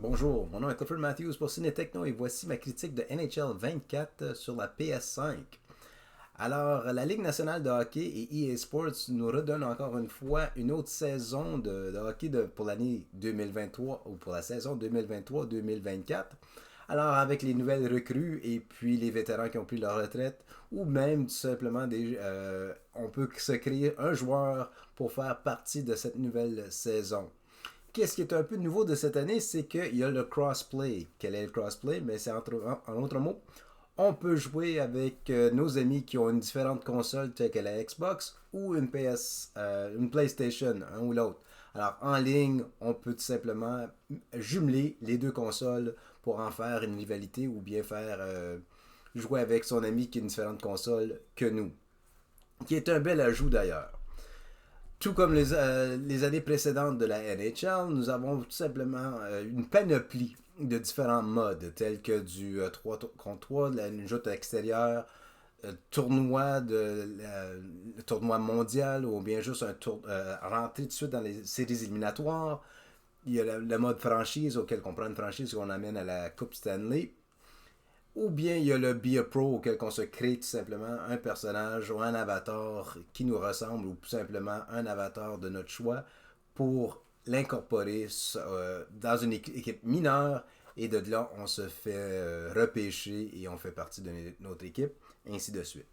Bonjour, mon nom est Clifford Matthews pour Ciné Techno et voici ma critique de NHL 24 sur la PS5. Alors, la Ligue nationale de hockey et EA Sports nous redonnent encore une fois une autre saison de hockey pour l'année 2023 ou pour la saison 2023-2024. Alors, avec les nouvelles recrues et puis les vétérans qui ont pris leur retraite, ou même tout simplement on peut se créer un joueur pour faire partie de cette nouvelle saison. Qu'est-ce qui est un peu nouveau de cette année, c'est qu'il y a le crossplay. Quel est le crossplay? Mais c'est en autre mot, on peut jouer avec nos amis qui ont une différente console telle que la Xbox ou une PlayStation, un ou l'autre. Alors en ligne, on peut tout simplement jumeler les deux consoles pour en faire une rivalité ou bien faire jouer avec son ami qui a une différente console que nous. Qui est un bel ajout d'ailleurs. Tout comme les années précédentes de la NHL, nous avons tout simplement une panoplie de différents modes, tels que du 3 contre 3, de une joute extérieure, tournoi mondial, ou bien juste rentrer tout de suite dans les séries éliminatoires. Il y a le mode franchise, auquel on prend une franchise qu'on amène à la Coupe Stanley. Ou bien il y a le Be a Pro auquel on se crée tout simplement un personnage ou un avatar qui nous ressemble ou tout simplement un avatar de notre choix pour l'incorporer dans une équipe mineure et de là on se fait repêcher et on fait partie de notre équipe, ainsi de suite.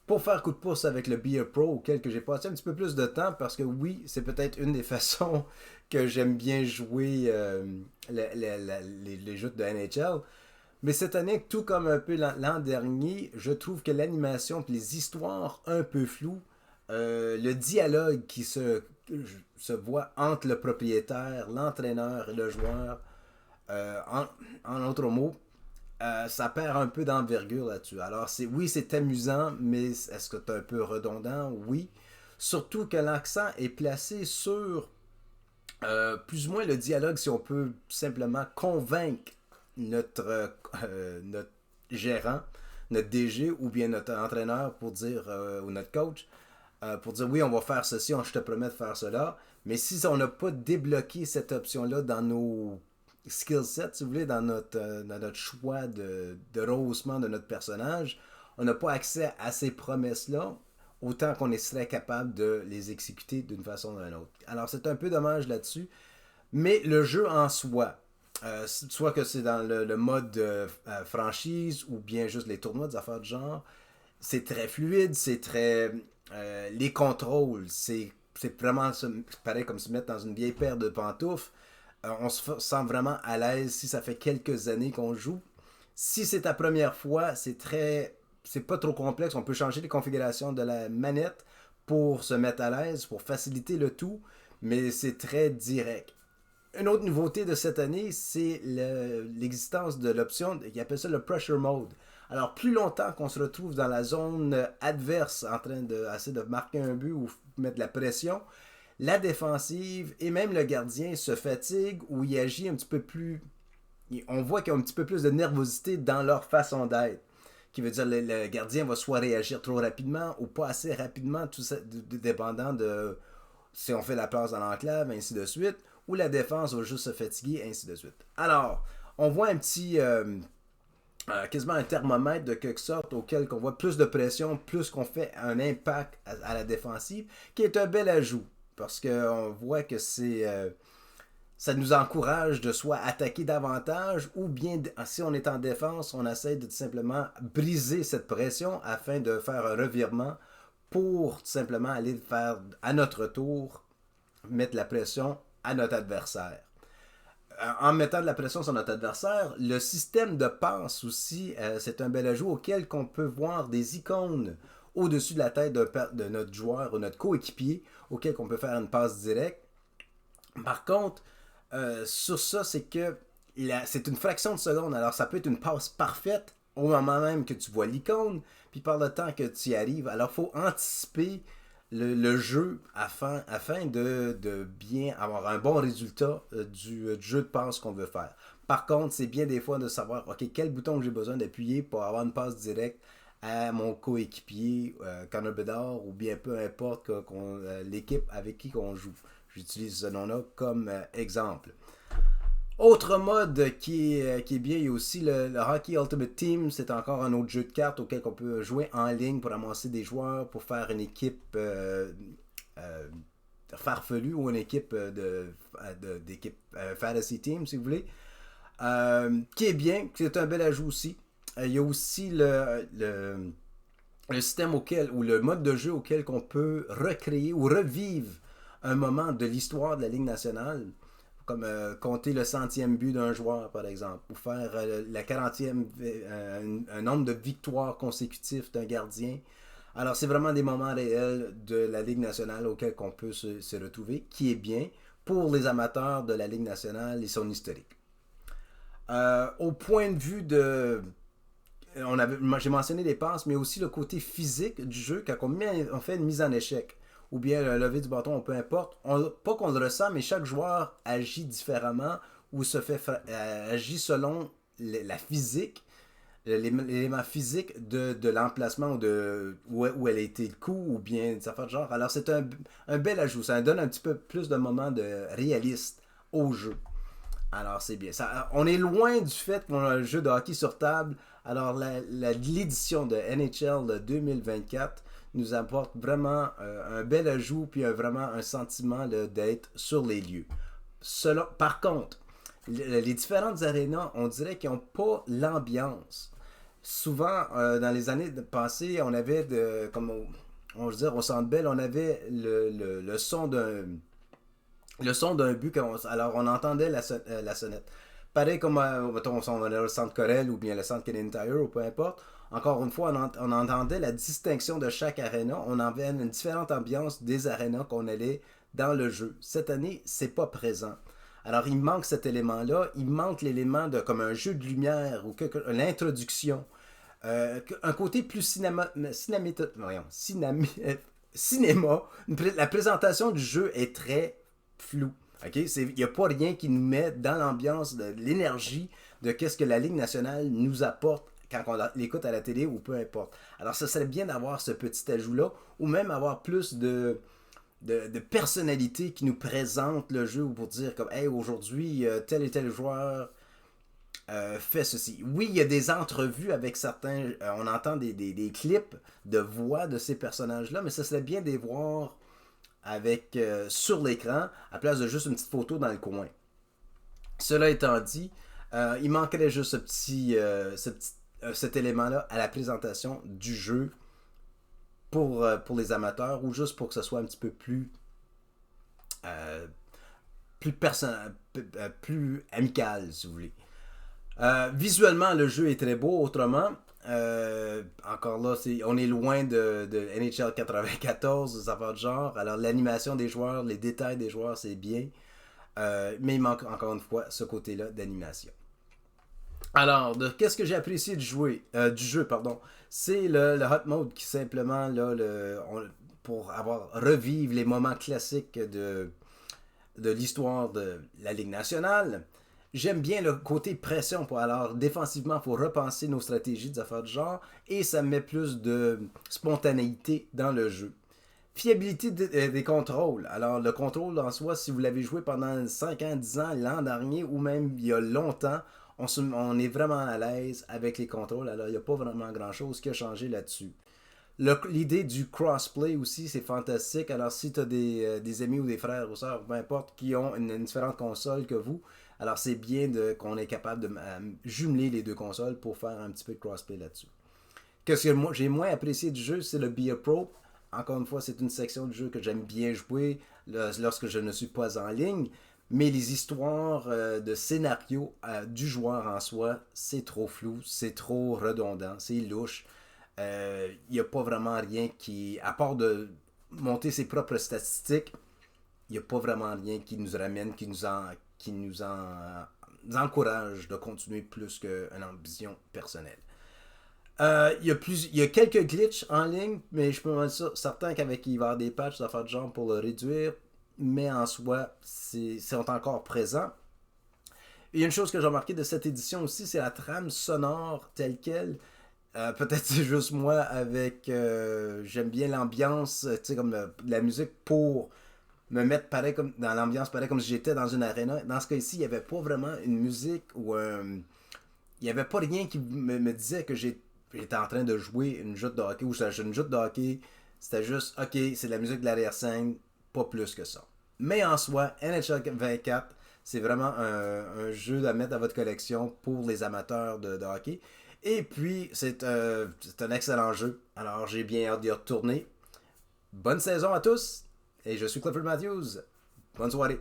Pour faire coup de pouce avec le Be a Pro auquel j'ai passé un petit peu plus de temps parce que oui, c'est peut-être une des façons que j'aime bien jouer les jeux de NHL. Mais cette année, tout comme un peu l'an dernier, je trouve que l'animation et les histoires un peu floues, le dialogue qui se voit entre le propriétaire, l'entraîneur et le joueur, en autres mots, ça perd un peu d'envergure là-dessus. Alors, oui, c'est amusant, mais est-ce que c'est un peu redondant? Oui. Surtout que l'accent est placé sur plus ou moins le dialogue, si on peut simplement convaincre notre gérant, notre DG ou bien notre entraîneur pour dire, ou notre coach, pour dire oui, on va faire ceci, je te promets de faire cela. Mais si on n'a pas débloqué cette option-là dans nos skill sets, si vous voulez, dans notre choix de rehaussement de notre personnage, on n'a pas accès à ces promesses-là autant qu'on serait capable de les exécuter d'une façon ou d'une autre. Alors c'est un peu dommage là-dessus, mais le jeu en soi, soit que c'est dans le mode franchise ou bien juste les tournois, des affaires de genre, c'est très fluide, c'est très... les contrôles, c'est vraiment pareil comme se mettre dans une vieille paire de pantoufles. On se sent vraiment à l'aise si ça fait quelques années qu'on joue. Si c'est ta première fois, c'est pas trop complexe. On peut changer les configurations de la manette pour se mettre à l'aise, pour faciliter le tout, mais c'est très direct. Une autre nouveauté de cette année, c'est l'existence de l'option qui appelle ça le pressure mode. Alors, plus longtemps qu'on se retrouve dans la zone adverse en train d'essayer de marquer un but ou mettre de la pression, la défensive et même le gardien se fatigue ou il agit un petit peu plus. On voit qu'il y a un petit peu plus de nervosité dans leur façon d'être. Qui veut dire le gardien va soit réagir trop rapidement ou pas assez rapidement, tout ça dépendant de si on fait la place dans l'enclave, ainsi de suite, ou la défense va juste se fatiguer, ainsi de suite. Alors, on voit un petit, quasiment un thermomètre de quelque sorte auquel on voit plus de pression, plus qu'on fait un impact à la défensive, qui est un bel ajout, parce qu'on voit que ça nous encourage de soit attaquer davantage ou bien si on est en défense, on essaie de tout simplement briser cette pression afin de faire un revirement pour tout simplement aller faire à notre tour mettre la pression à notre adversaire. En mettant de la pression sur notre adversaire, le système de passe aussi, c'est un bel ajout auquel on peut voir des icônes au-dessus de la tête de notre joueur ou notre coéquipier auquel on peut faire une passe directe. Par contre, sur ça, c'est que c'est une fraction de seconde. Alors, ça peut être une passe parfaite au moment même que tu vois l'icône, puis par le temps que tu y arrives. Alors, il faut anticiper le jeu afin de bien avoir un bon résultat du jeu de passe qu'on veut faire. Par contre, c'est bien des fois de savoir, OK, quel bouton j'ai besoin d'appuyer pour avoir une passe directe à mon coéquipier, Connor Bedard, ou bien peu importe l'équipe avec qui on joue. J'utilise ce nom-là comme exemple. Autre mode qui est bien, il y a aussi le Hockey Ultimate Team. C'est encore un autre jeu de cartes auquel on peut jouer en ligne pour amasser des joueurs, pour faire une équipe euh, farfelue ou une équipe d'équipe Fantasy Team, si vous voulez. Qui est bien, c'est un bel ajout aussi. Il y a aussi le système auquel, ou le mode de jeu auquel on peut recréer ou revivre un moment de l'histoire de la Ligue nationale, comme compter le centième but d'un joueur, par exemple, ou faire la 40e, un nombre de victoires consécutives d'un gardien. Alors, c'est vraiment des moments réels de la Ligue nationale auxquels on peut se retrouver, qui est bien pour les amateurs de la Ligue nationale et son historique. Au point de vue de j'ai mentionné les passes, mais aussi le côté physique du jeu quand on fait une mise en échec ou bien le lever du bâton, peu importe. Pas qu'on le ressent, mais chaque joueur agit différemment ou agit selon la physique, l'élément physique de l'emplacement ou de où elle a été le coup ou bien ça fait de genre. Alors c'est un bel ajout, ça donne un petit peu plus de moments de réaliste au jeu. Alors, c'est bien. On est loin du fait qu'on a un jeu de hockey sur table. Alors, l'édition de NHL 2024 nous apporte vraiment un bel ajout puis vraiment un sentiment d'être sur les lieux. Par contre, les différentes arénas, on dirait qu'ils n'ont pas l'ambiance. Souvent, dans les années passées, on avait, comme on veut dire, au Centre Bell, on avait le son d'un but. Alors, on entendait la sonnette. Pareil comme, mettons, on allait au centre Corel ou bien le centre Canadian Tire ou peu importe. Encore une fois, on entendait la distinction de chaque aréna. On avait une différente ambiance des arénas qu'on allait dans le jeu. Cette année, c'est pas présent. Alors, il manque cet élément-là. Il manque l'élément de comme un jeu de lumière ou l'introduction. Un côté plus cinéma. La présentation du jeu est très flou. Okay? Il n'y a pas rien qui nous met dans l'ambiance de l'énergie de qu'est-ce que la Ligue nationale nous apporte quand on l'écoute à la télé ou peu importe. Alors, ça serait bien d'avoir ce petit ajout-là ou même avoir plus de personnalité qui nous présente le jeu pour dire comme hey, aujourd'hui, tel et tel joueur fait ceci. Oui, il y a des entrevues avec certains. On entend des clips de voix de ces personnages-là, mais ça serait bien de les voir avec sur l'écran à place de juste une petite photo dans le coin. Cela étant dit, il manquerait juste cet élément-là à la présentation du jeu pour les amateurs ou juste pour que ce soit un petit peu euh, plus amical, si vous voulez. Visuellement, le jeu est très beau. Autrement, encore là, on est loin de NHL 94, des affaires de genre. Alors, l'animation des joueurs, les détails des joueurs, c'est bien. Mais il manque encore une fois ce côté-là d'animation. Alors, qu'est-ce que j'ai apprécié du jeu, pardon, c'est le hot mode qui simplement là, pour revivre les moments classiques de l'histoire de la Ligue nationale. J'aime bien le côté pression. Alors, défensivement, il faut repenser nos stratégies des affaires de genre et ça met plus de spontanéité dans le jeu. Fiabilité des contrôles. Alors, le contrôle en soi, si vous l'avez joué pendant 5 ans, 10 ans, l'an dernier ou même il y a longtemps, on est vraiment à l'aise avec les contrôles. Alors, il n'y a pas vraiment grand-chose qui a changé là-dessus. L'idée du crossplay aussi, c'est fantastique. Alors, si tu as des amis ou des frères ou sœurs, peu importe, qui ont une différente console que vous, alors c'est bien qu'on est capable de jumeler les deux consoles pour faire un petit peu de crossplay là-dessus. Qu'est-ce que j'ai moins apprécié du jeu, c'est le Be a Pro. Encore une fois, c'est une section du jeu que j'aime bien jouer lorsque je ne suis pas en ligne. Mais les histoires de scénario du joueur en soi, c'est trop flou, c'est trop redondant, c'est louche. Il n'y a pas vraiment rien qui, à part de monter ses propres statistiques, il n'y a pas vraiment rien qui nous ramène, qui nous encourage de continuer plus qu'une ambition personnelle. Il y a quelques glitches en ligne, mais je peux être certain qu'avec il va y avoir des patchs, ça va faire de genre pour le réduire, mais en soi, c'est encore présent. Il y a une chose que j'ai remarqué de cette édition aussi, c'est la trame sonore telle qu'elle. Peut-être c'est juste moi avec j'aime bien l'ambiance, tu sais comme la musique pour me mettre pareil comme dans l'ambiance, pareil comme si j'étais dans une arena. Dans ce cas-ci, il n'y avait pas vraiment une musique ou il n'y avait pas rien qui me disait que j'étais en train de jouer une joute de hockey ou j'étais une joute de hockey. C'était juste, ok, c'est de la musique de l'arrière-scène, pas plus que ça. Mais en soi, NHL 24, c'est vraiment un jeu à mettre à votre collection pour les amateurs de hockey. Et puis, c'est un excellent jeu. Alors, j'ai bien hâte d'y retourner. Bonne saison à tous. Et je suis Clifford Matthews. Bonne soirée.